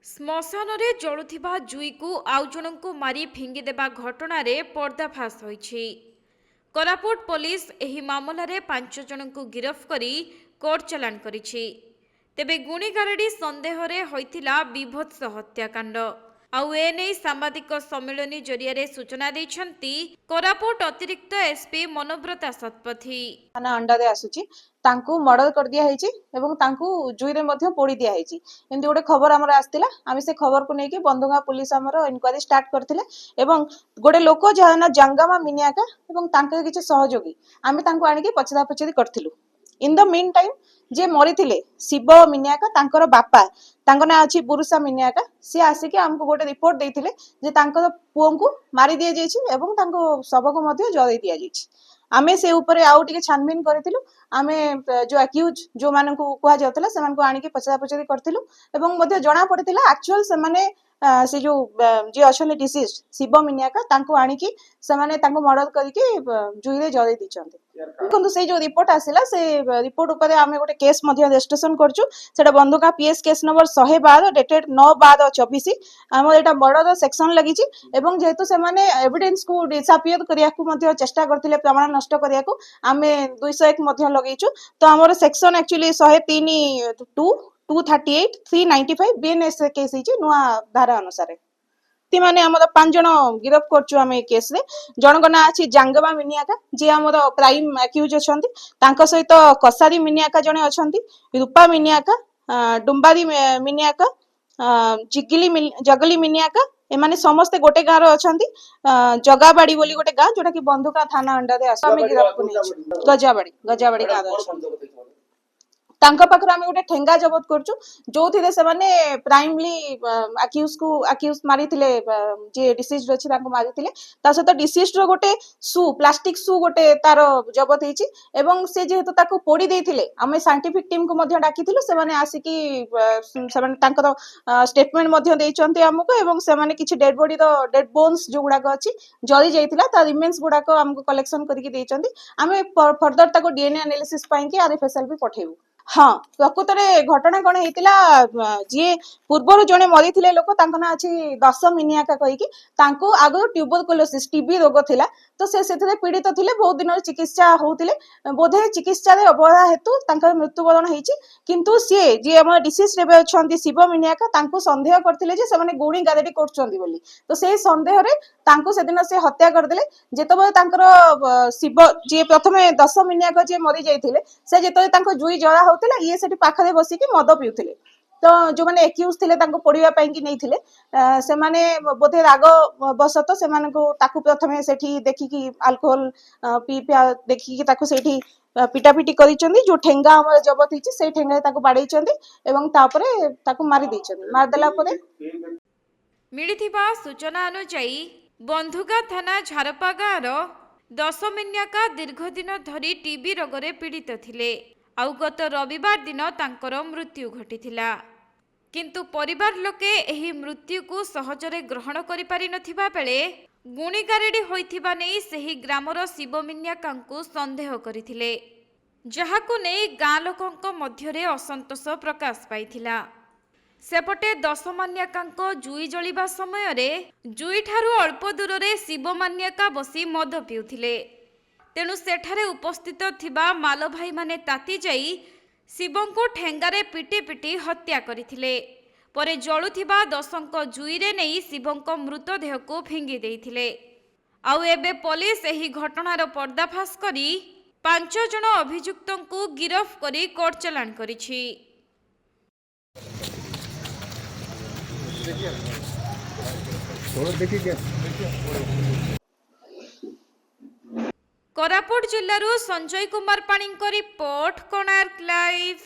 ଶ୍ମଶାନରେ ଜଳୁଥିବା ଜୁଇକୁ ଆଉ ଜଣଙ୍କୁ ମାରି ଫିଙ୍ଗିଦେବା ଘଟଣାରେ ପର୍ଦ୍ଦାଫାଶ ହୋଇଛି। କୋରାପୁଟ ପୋଲିସ ଏହି ମାମଲାରେ 5 ଜଣଙ୍କୁ ଗିରଫ କରି କୋର୍ଟ ଚାଲାଣ କରିଛି। ତେବେ ଗୁଣିଗାରେଡ଼ି ସନ୍ଦେହରେ ହୋଇଥିଲା ବିଭତ୍ସ ହତ୍ୟାକାଣ୍ଡ। ଆଉ ଏନେଇ ସାମ୍ବାଦିକ ସମ୍ମିଳନୀ ଜରିଆରେ ସୂଚନା ଦେଇଛନ୍ତି କୋରାପୁଟ ଅତିରିକ୍ତ ଏସପି ମନୋବ୍ରତା ଶତପଥୀ। थाना अंडा आसुची तांकू मर्डर कर दिया हेची एवं तांकू जुई रे मध्य पोड़ी दिया हेची। एमती गोटे खबर हमर आस्तिला आमी से खबर को नेकी बंधुगा पुलिस हमर इनक्वारी स्टार्ट करथिले एवं गोटे लोक जहाना जंगामा मिनियाका एवं तांके किछि सहयोगी आमी तांकू आनी के पछदा पछदी करथिलु। इन द मीन टाइम जे मरिथिले शिव मिनियाका तांकर बापा तांको ना अछि बुरुसा मिनियाका से आसी के हमको गोटे रिपोर्ट देथिले जे तांकर पुओंकू मारी दिया जायछि एवं तांको शव को मध्य जळै दिया जायछि। आमे से ऊपर आउ टिके छानबीन करथिलु। आमे जो अक्यूज जो माननकू कुहा जाउतला से मानकू आनी के पछदा पछदी करथिलु एवं मध्य जणा पड़िथिला एक्चुअल से माने से जो जे अछले डिसीज शिव मिनियाका तांको आनी की से माने तांको मर्डर करके जुई रे जळै दिचंते। देखंतु से जो रिपोर्ट आसिला से रिपोर्ट ऊपर आमे गोटे केस मध्य रजिस्ट्रेशन करछु। सेटा बंधुका पीएस केस नंबर 112 डेटेड 9/12/24 हम एटा मर्डर सेक्शन लगिछि एवं जेहेतु से माने एविडेंस को डिसअपियर करिया को मध्य चेष्टा करथिले प्रमाण नष्ट करिया को आमे 201 मध्य लगैछु। तो हमर सेक्शन एक्चुअली 103 2 238 395 बीएनएस केस हिछि नुआ धारा अनुसार माने हमर 5 जण गिरफ करछु आमे केस रे। जनक ना अछि जांगबा मिनियाका जे हमर प्राइम अक्यूज अछंती तांको सहित कसारी मिनियाका जणे अछंती रूपा मिनियाका डुम्बारी मिनियाका जगली मिनियाका एमाने समस्त गोटे गाँव अछंती जगाबाड़ी बोली गोटे गाँ जोटा कि बंधुका थाना अंडर रे आसे आमे गिरफ को नै गजाबाड़ी गाँव अछंती तांका पाखर आमे गोटे ठेंगा जबत करछु जो थिले से माने प्राइमली अक्यूज मारिथिले जे डिसीज अछि तांको मारिथिले ता सहित डिसीज रो गोटे सू प्लास्टिक सू गोटे तार जबत हेछि एवं से जेहेतु ताको पोड़ी देथिले आमे साइंटिफिक टीम को मध्य डाकिथिलु से माने आसी की से माने तांकर स्टेटमेंट मध्य देइचंती हमको एवं से माने किछि डेड बॉडी रो डेड बोन्स जो गुडा को अछि जली जाइथिला ता रिमेन्स गुडा को हमको कलेक्शन करके देइचंती आमे फर्दर ताको डीएनए एनालिसिस पाई के आरएफएसएल भी पठेबु। हाँ प्रकृत रे घटना कौन हेतिला जे पूर्वर जने मरिथिले लोक तांको ना अछि 10 मिनियाका कहि कि तांको आगो ट्यूबरकुलोसिस टीबी रोग थिला तो से सेथरे पीड़ित थिले बहुत दिन चिकित्सा होउथिले बोधे चिकित्सा रे अवहेला हेतु तांकर मृत्युवरण हेछि किंतु से जे हम डिसीज रे अछंती शिव मिनियाका तांको संदेह करथिले जे से माने गुणी गारेडी करछंती बोली तो से संदेह रे तांको सेदिन से हत्या कर देले जेतबे तांकर शिव जे प्रथमे 10 मिनियाका जे मरि जाइथिले से जेतबे तांको जुई जळा होतिला ये सेठी पाखरे बसी के मद पिउथिले तो जो माने एक्यूज थिले तांको पोड़िया पई कि नैथिले से माने बोधे राग बसत से माने को ताकू प्रथमे सेठी देखि कि अल्कोहल पी देखि कि ताकू सेठी पिटापिटी करिचंदी जो ठेंगा हमर जबत हिची से ठेंगा ताकू बाडैचंदी एवं तापरे ताकू मारी दैचंदी मार देला परे मिलिथिबा सूचना अनुसार बंधुगा थाना झारपा गाँवर 10 मिनियाका दीर्घ दिन धरी टीबी रोगरे पीड़ित थिले आउ गत रविवार दिन तांकर मृत्यु घटिथिला किंतु परिवार लोके एही मृत्यु को सहजरे ग्रहण करि पारि नथिबा बेले गुणीगारेडी होइथिबा नै सेही ग्रामर शिव मिनियाकांकु संदेह करिथिले जहाकु नै गाँ लोकंक मध्यरे असंतोष प्रकाश पाइथिला। सेपटे 10 मान्याकांको जुई जलिबा समय रे जुई ठारू अल्प दूर रे शिव मान्याका बसी मद पिउथिले तेणु सेठारे उपस्थित थिबा माल भाई माने ताती जाई शिवंको ठेंगारे पिटी पिटी हत्या करिथिले परे जळुथिबा 10 जुई रे नै शिवंको मृतदेह को फिंगी देइथिले आउ एबे पुलिस एही घटनार पर्दाफाश करी 5 जण अभियुक्तंकु गिरफ करी कोर्ट चालान करिछि। कोरापुट जिल्लारू संजय कुमार पाणीଙ୍କ रिपोर्ट कोणार्क लाइव।